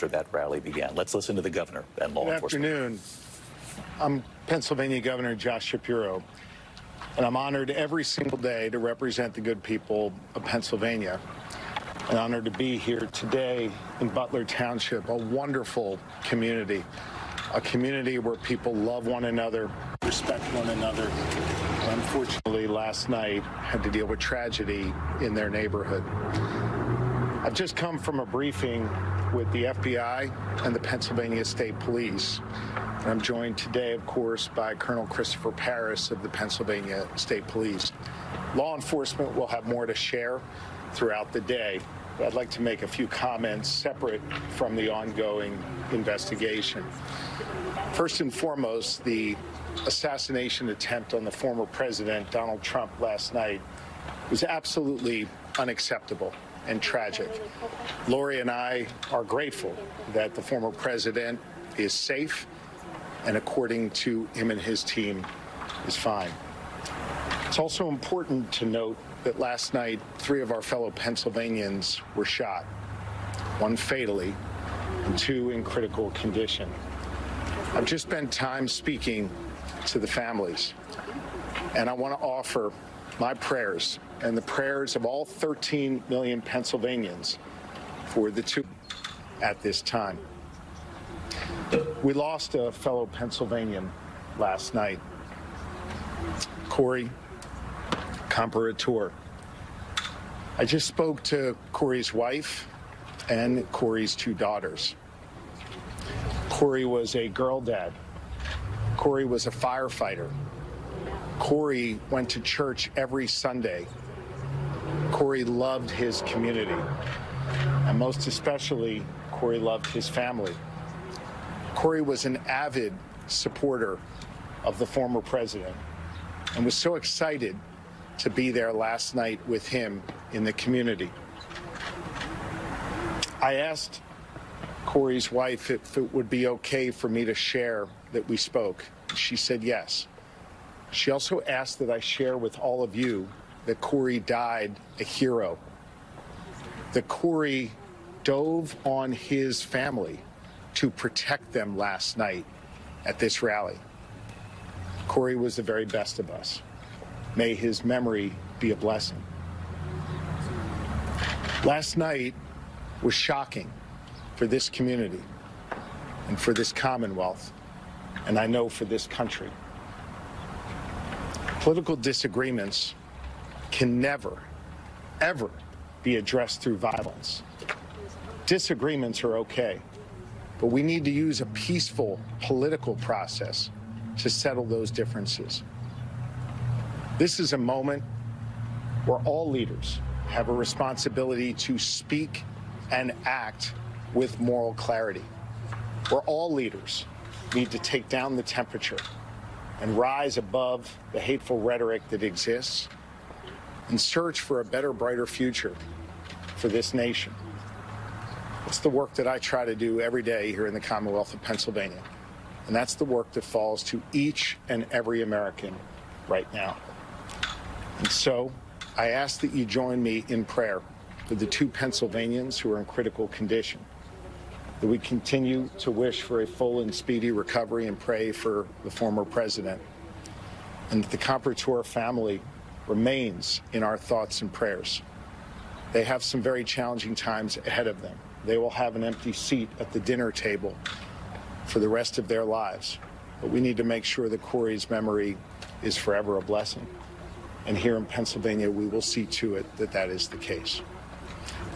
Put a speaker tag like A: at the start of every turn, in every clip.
A: after that rally began. Let's listen to the governor and law enforcement.
B: Good afternoon. I'm Pennsylvania Governor Josh Shapiro, and I'm honored every single day to represent the good people of Pennsylvania. I'm honored to be here today in Butler Township, a wonderful community, a community where people love one another, respect one another. And unfortunately, last night had to deal with tragedy in their neighborhood. I've just come from a briefing with the FBI and the Pennsylvania State Police. And I'm joined today, of course, by Colonel Christopher Paris of the Pennsylvania State Police. Law enforcement will have more to share throughout the day, but I'd like to make a few comments separate from the ongoing investigation. First and foremost, the assassination attempt on the former president, Donald Trump, last night was absolutely unacceptable and tragic. Lori and I are grateful that the former president is safe and, according to him and his team, is fine. It's also important to note that last night, 3 of our fellow Pennsylvanians were shot, 1 fatally and 2 in critical condition. I've just spent time speaking to the families, and I want to offer my prayers and the prayers of all 13 million Pennsylvanians for the 2 at this time. We lost a fellow Pennsylvanian last night, Corey Comperatore. I just spoke to Corey's wife and Corey's 2 daughters. Corey was a girl dad. Corey was a firefighter. Corey went to church every Sunday. Corey loved his community, and most especially, Corey loved his family. Corey was an avid supporter of the former president and was so excited to be there last night with him in the community. I asked Corey's wife if it would be okay for me to share that we spoke. She said yes. She also asked that I share with all of you that Corey died a hero, that Corey dove on his family to protect them last night at this rally. Corey was the very best of us. May his memory be a blessing. Last night was shocking for this community and for this Commonwealth, and I know for this country. Political disagreements can never, ever be addressed through violence. Disagreements are okay, but we need to use a peaceful political process to settle those differences. This is a moment where all leaders have a responsibility to speak and act with moral clarity, where all leaders need to take down the temperature and rise above the hateful rhetoric that exists and search for a better, brighter future for this nation. It's the work that I try to do every day here in the Commonwealth of Pennsylvania, and that's the work that falls to each and every American right now. And so I ask that you join me in prayer for the 2 Pennsylvanians who are in critical condition, that we continue to wish for a full and speedy recovery and pray for the former president, and that the Comperatore family remains in our thoughts and prayers. They have some very challenging times ahead of them. They will have an empty seat at the dinner table for the rest of their lives. But we need to make sure that Corey's memory is forever a blessing. And here in Pennsylvania, we will see to it that that is the case.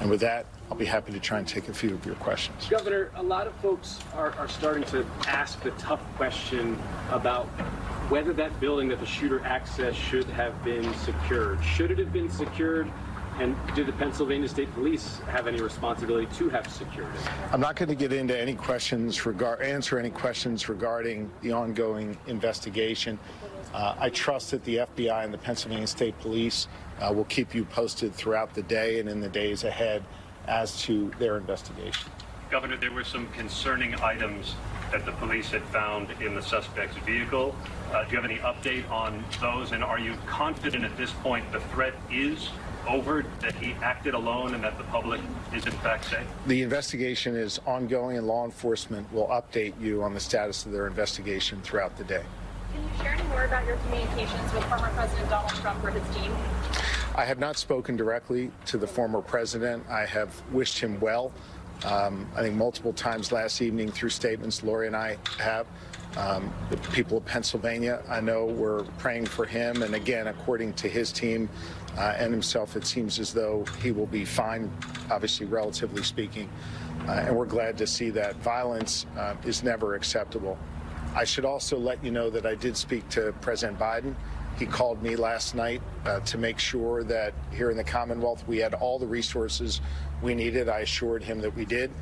B: And with that, I'll be happy to try and take a few of your questions.
C: Governor, a lot of folks are starting to ask the tough question about whether that building that the shooter accessed should have been secured. Should it have been secured? And did the Pennsylvania State Police have any responsibility to have secured it?
B: I'm not going to get into any questions answer any questions regarding the ongoing investigation. I trust that the FBI and the Pennsylvania State Police will keep you posted throughout the day and in the days ahead as to their investigation.
D: Governor, there were some concerning items that the police had found in the suspect's vehicle. Do you have any update on those? And are you confident at this point the threat is over, that he acted alone and that the public is in fact safe?
B: The investigation is ongoing, and law enforcement will update you on the status of their investigation throughout the day.
E: Can you share any more about your communications with former President Donald Trump or his team?
B: I have not spoken directly to the former president. I have wished him well. I think multiple times last evening through statements Lori and I have. The people of Pennsylvania, I know, were praying for him. And again, according to his team and himself, it seems as though he will be fine, obviously, relatively speaking. And we're glad to see that. Violence is never acceptable. I should also let you know that I did speak to President Biden. He called me last night to make sure that here in the Commonwealth we had all the resources we needed. I assured him that we did.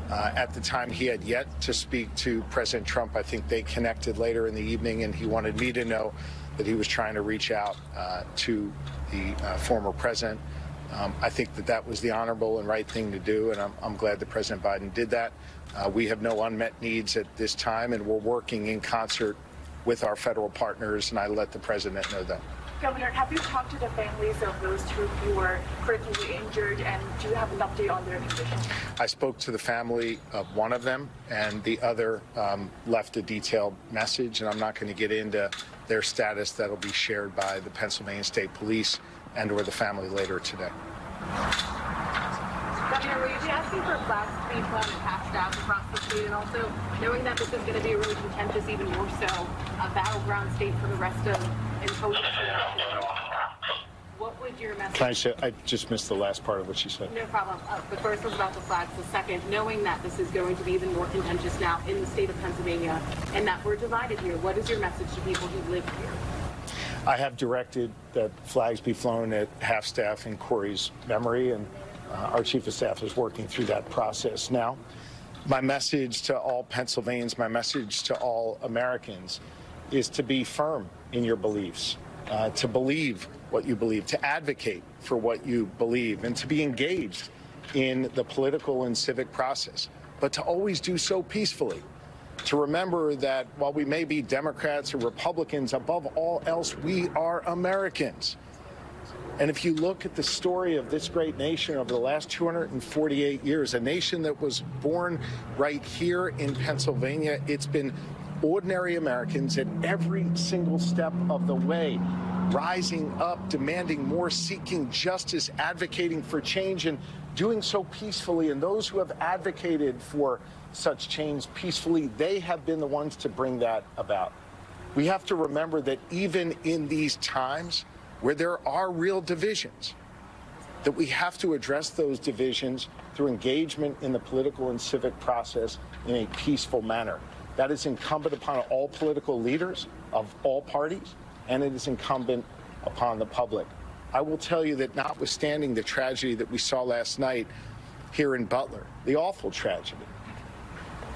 B: At the time, he had yet to speak to President Trump. I think they connected later in the evening, and he wanted me to know that he was trying to reach out to the former president. I think that that was the honorable and right thing to do, and I'm glad that President Biden did that. We have no unmet needs at this time, and we're working in concert with our federal partners, and I let the president know that.
E: Governor, have you talked to the families of those two who were critically injured, and do you have an update on their condition?
B: I spoke to the family of one of them, and the other left a detailed message, and I'm not going to get into their status. That'll be shared by the Pennsylvania State Police and or the family later today.
E: Governor, will you be asking for flags to be flown and passed out across the state, and also knowing that this is going to be a really contentious, even more so, a battleground state for the rest of imposing what would your message...
B: I just missed the last part of what she said.
E: No problem. The first was about the flags. The second, knowing that this is going to be even more contentious now in the state of Pennsylvania and that we're divided here, what is your message to people who live here?
B: I have directed that flags be flown at half-staff in Corey's memory, and our chief of staff is working through that process now. My message to all Pennsylvanians, my message to all Americans is to be firm in your beliefs, to believe what you believe, to advocate for what you believe, and to be engaged in the political and civic process, but to always do so peacefully. To remember that while we may be Democrats or Republicans, above all else, we are Americans. And if you look at the story of this great nation over the last 248 years, a nation that was born right here in Pennsylvania, it's been ordinary Americans at every single step of the way, rising up, demanding more, seeking justice, advocating for change, and doing so peacefully. And those who have advocated for such change peacefully, they have been the ones to bring that about. We have to remember that even in these times where there are real divisions, that we have to address those divisions through engagement in the political and civic process in a peaceful manner. That is incumbent upon all political leaders of all parties, and it is incumbent upon the public. I will tell you that notwithstanding the tragedy that we saw last night here in Butler, the awful tragedy,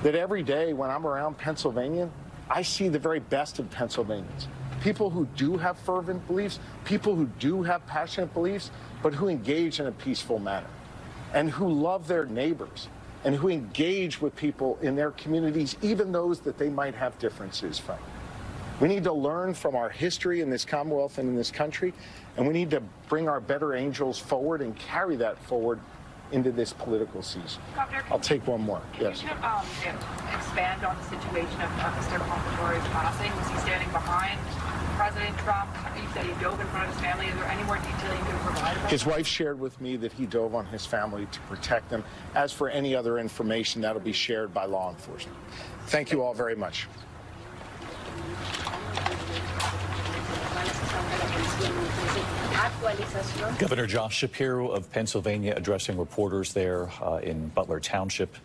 B: that every day when I'm around Pennsylvania, I see the very best of Pennsylvanians. People who do have fervent beliefs, people who do have passionate beliefs, but who engage in a peaceful manner, and who love their neighbors, and who engage with people in their communities, even those that they might have differences from. We need to learn from our history in this Commonwealth and in this country, and we need to bring our better angels forward and carry that forward into this political season.
E: Governor,
B: I'll take one more. Yes.
E: Can you expand on the situation of Mr. Comperatore passing? Was he standing behind President Trump? You said he dove in front of his family. Is there any more detail you can provide about
B: His wife shared with me that he dove on his family to protect them. As for any other information, that'll be shared by law enforcement. Thank you all very much.
A: Governor Josh Shapiro of Pennsylvania addressing reporters there in Butler Township.